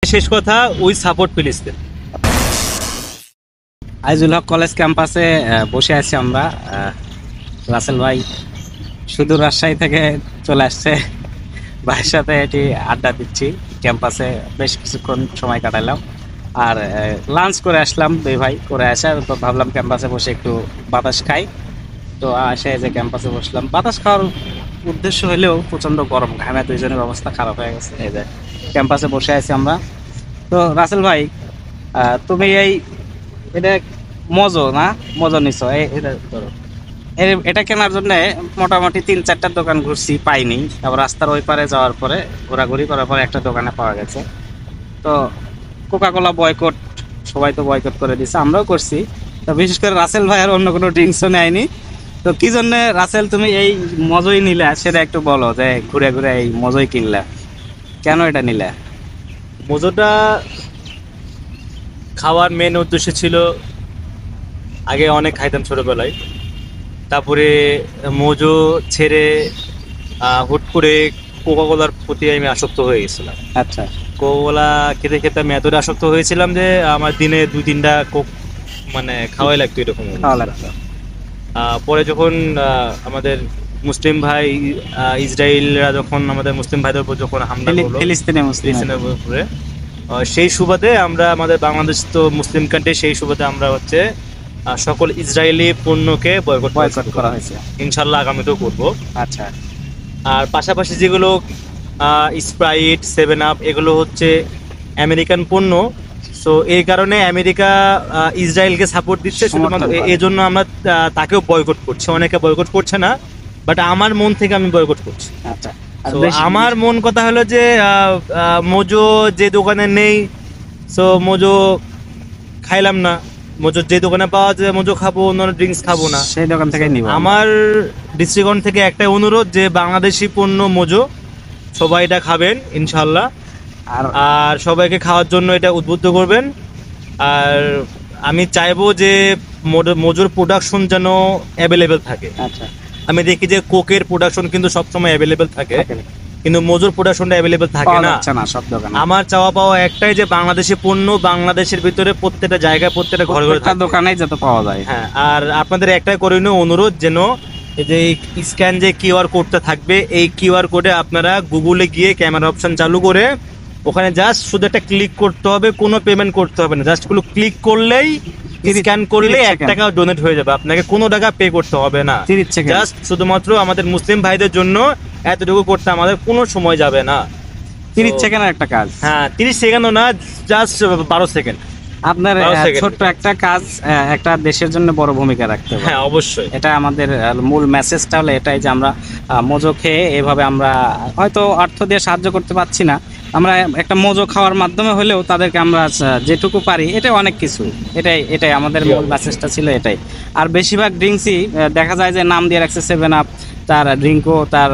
শেষ কথা, we support ফিলিস্তিন। আইজুল হক কলেজ ক্যাম্পাসে বসে আছি আমরা। রাসেল ভাই সুদূর রাজশাহী থেকে চলে আসছে, ভাইয়ের সাথে এটি আড্ডা দিচ্ছি। ক্যাম্পাসে বেশ কিছুক্ষণ সময় কাটালাম, আর লাঞ্চ করে আসলাম। দুই ভাই করে আসা, তো ভাবলাম ক্যাম্পাসে বসে একটু বাতাস খাই। তো আসে যে ক্যাম্পাসে বসলাম, বাতাস খাওয়ার উদ্দেশ্য হলেও প্রচণ্ড গরম, ঘামে দুইজনের অবস্থা খারাপ হয়ে গেছে। এই যে ক্যাম্পাসে বসে আছি আমরা। তো রাসেল ভাই, তুমি এটা মজো না, মজো নিছো এটা ধরো। এটা কেনার জন্য মোটামুটি 3-4টা দোকান ঘুরছি, পাইনি। তারপর রাস্তার ওই পারে যাওয়ার পরে ঘোরাঘুরি করার পরে একটা দোকানে পাওয়া গেছে। তো কোকাকোলা বয়কট, সবাই তো বয়কট করে দিচ্ছে, আমরাও করছি। তো বিশেষ করে রাসেল ভাই আর অন্য কোনো ড্রিঙ্কসও নেয়নি। তো কি জন্য রাসেল তুমি এই মজোই নিলা সেটা একটু বলো, যে ঘুরে ঘুরে এই মজোই কিনলা, কেন এটা নিলা? মজোটা খাওয়ার মেন উদ্দেশ্য ছিল, আগে অনেক খাইতাম ছোটবেলায়, তারপরে মোজো ছেড়ে হুট করে কোকাকোলার প্রতি আমি আসক্ত হয়ে গেছিলাম। আচ্ছা, কোকাকোলা খেতে খেতে আমি এতটা আসক্ত হয়েছিলাম যে আমার দিনে 2-3টা কোক মানে খাওয়াই লাগতো এরকম। খাওয়া লাগতো। পরে যখন আমাদের মুসলিম ভাই ইসরায়েলরা যখন আমাদের মুসলিম ভাইদের উপর যখন হামলা করলো, ফিলিস্তিনের উপরে, সেই সুবাদে আমরা আমাদের বাংলাদেশ তো মুসলিম কান্ট্রি, সেই সুবাদে আমরা হচ্ছে সকল ইসরায়েলি পণ্যকে বয়কট করা হয়েছে। ইনশাল্লাহ আগামীতেও করবো। আচ্ছা, আর পাশাপাশি যেগুলো স্প্রাইট, 7 আপ, এগুলো হচ্ছে আমেরিকান পণ্য। সো এই কারণে আমেরিকা ইসরায়েলকে সাপোর্ট দিচ্ছে, শুধুমাত্র এই জন্য আমরা তাকেও বয়কট করছি। অনেকে বয়কট করছে না, বাট আমার মন থেকে আমি বয়কট করছি। আচ্ছা। আমার মন কথা হলো যে মোজো যে দোকানে নেই, সো মোজো খাইলাম না। মোজো যে দোকানে পাওয়া যায় মোজো খাবো, অন্য ড্রিঙ্কস খাবো না, সেই দোকান থেকে নিব। আমার দৃষ্টিকোণ থেকে একটাই অনুরোধ, যে বাংলাদেশি পণ্য মোজো সবাই এটা খাবেন ইনশাল্লাহ, আর সবাইকে খাওয়ার জন্য এটা উদ্বুদ্ধ করবেন। আর আমি চাইবো যে মোজোর প্রোডাকশন যেন অ্যাভেলেবেল থাকে। আচ্ছা, আমি দেখি যে কোকের প্রোডাকশন কিন্তু সবসময় অ্যাভেলেবেল থাকে, কিন্তু মোজোর প্রোডাকশনটা অ্যাভেলেবেল থাকে না সব দোকানে। আমার চাওয়া পাওয়া একটাই, যে বাংলাদেশি পণ্য বাংলাদেশের ভিতরে প্রত্যেকটা জায়গায়, প্রত্যেকটা ঘরে ঘরে দোকানেই যাতে পাওয়া যায়। হ্যাঁ, আর আপনাদের একটাই করণীয় অনুরোধ, যেন এই যে স্ক্যান যে কিউআর কোডটা থাকবে, এই কিউআর কোডে আপনারা গুগলে গিয়ে ক্যামেরা অপশন চালু করে ওখানে জাস্ট শুধু একটা ক্লিক করতে হবে, কোনো পেমেন্ট করতে হবে না। জাস্ট ক্লিক করলেই, স্ক্যান করলে 1 টাকা ডোনেট হয়ে যাবে, আপনাকে কোনো টাকা পে করতে হবে না। জাস্ট শুধুমাত্র আমাদের মুসলিম ভাইদের জন্য এতটুকু করতে আমাদের কোনো সময় যাবে না। 30 সেকেন্ডের একটা কাজ। হ্যাঁ, 30 সেকেন্ডও না, জাস্ট 12 সেকেন্ড। আপনার ছোট্ট একটা কাজ একটা দেশের জন্য বড় ভূমিকা রাখতে হবে। হ্যাঁ, অবশ্যই। এটা আমাদের মূল মেসেজটা হলো এটাই, যে আমরা মোজো খেয়ে এভাবে আমরা হয়তো অর্থ দিয়ে সাহায্য করতে পারছি না, আমরা একটা মোজো খাওয়ার মাধ্যমে হলেও তাদেরকে আমরা যেটুকু পারি, এটা অনেক কিছু। এটাই আমাদের মূল মেসেজটা ছিল, এটাই। আর বেশিরভাগ ড্রিঙ্কসই দেখা যায় যে নাম দিয়ে রাখছে 7 আপ, তার ড্রিঙ্কো, তার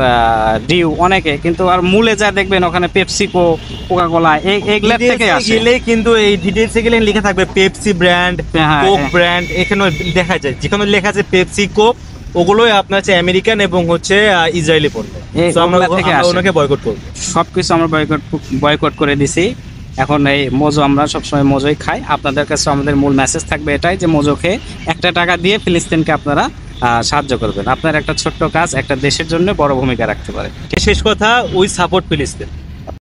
ডিউ, অনেকে, কিন্তু আর মূলে যা দেখবেন ওখানে পেপসিকো, কোকাকোলা, এইগুলোর থেকে গেলে কিন্তু এই ডিটেইলসে গেলে লেখা থাকবে পেপসি ব্র্যান্ড, কোক ব্র্যান্ড, এখানে দেখা যায় যেখানে লেখা আছে পেপসি, কোক, ওগুলোই আপনার হচ্ছে আমেরিকান এবং হচ্ছে ইসরায়েলি পণ্য। আমরা ওনাকে বয়কট করব, সবকিছু আমরা বয়কট করে দিছি। এখন এই মোজো আমরা সবসময় মোজোই খাই। আপনাদের কাছে আমাদের মূল মেসেজ থাকবে এটাই, যে মোজো খেয়ে 1 টাকা দিয়ে ফিলিস্তিনকে আপনারা সাহায্য করবেন। আপনার একটা ছোট্ট কাজ একটা দেশের জন্য বড় ভূমিকা রাখতে পারে। শেষ কথা, উই সাপোর্ট ফিলিস্তিন।